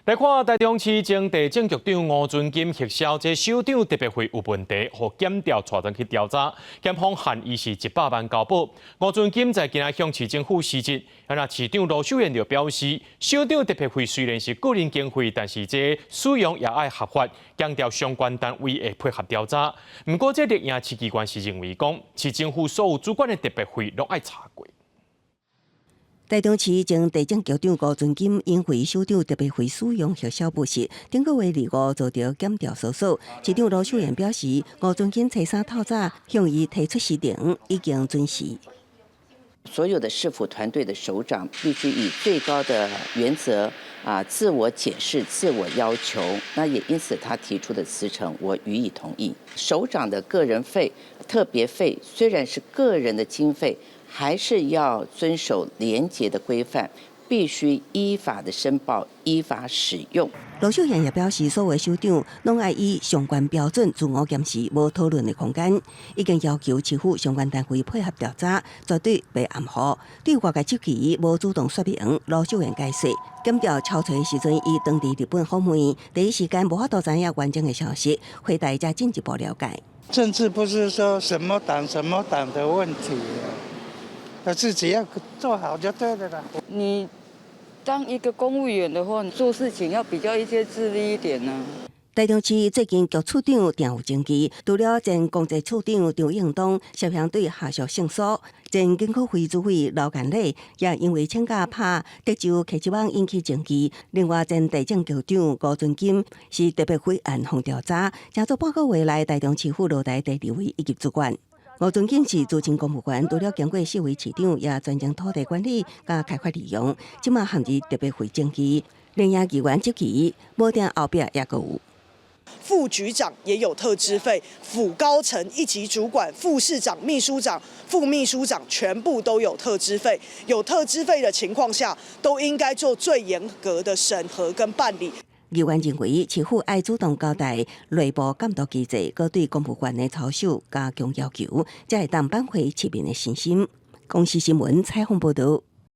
来看台中市前地政局长吴尊金核销这首长特别费有问题，互检调带转去调查，检方限伊是100万交保。吴尊金在今日向市政府施职，那市长罗秀燕就表示，首长特别费虽然是个人经费，但是这使用也爱合法，强调相关单位会配合调查。不过，这立院市机关是认为讲，市政府所有主管的特别费拢爱查过。台中市前地政局长吴尊金因为首长特别费使用核销不实，顶个月2遭到检调搜索。市长罗秀燕表示，吴尊金初三透早向伊提出辞呈，已经准时。所有的市府团队的首长必须以最高的原则自我解释、自我要求。那也因此他提出的辞呈，我予以同意。首长的个人费、特别费虽然是个人的经费，还是要遵守廉洁的规范，必须依法的申报、依法使用。罗秀燕也表示，所有首长拢爱以相关标准自我检视，无讨论的空间。已经要求市府相关单位配合调查，绝对袂含糊。对外界质疑无主动说明，罗秀燕解释，检调敲锤时阵，伊当地日本访问，第一时间无法度知影完整的消息，会大家进一步了解。政治不是说什么党的问题，自己要做好就对了啦。你当一个公务员的话，你做事情要比较一些自律一点呢。台中市最近局处长定有争议，除了前公职处长张应东涉嫌对下属性骚前经科会主委刘干礼也因为请假拍德州客机网引起争议。另外，前地政局长吴尊金是特别费案方调查，正做半个月来台中市府落台第2位以及主管。吴尊金是资深公务员，除了经过4位市长，也专精土地管理甲开发利用，即马陷入特别费争议，连夜议员质疑，无定后壁也阁有。副局长也有特支费，府高层一级主管、副市长、秘书长、副秘书长全部都有特支费。有特支费的情况下，都应该做最严格的审核跟办理。议员认为，市府爱主动交代内部监督机制，搁对公务员的操守加强要求，才会当挽回市民的信心。公视新闻采访报道。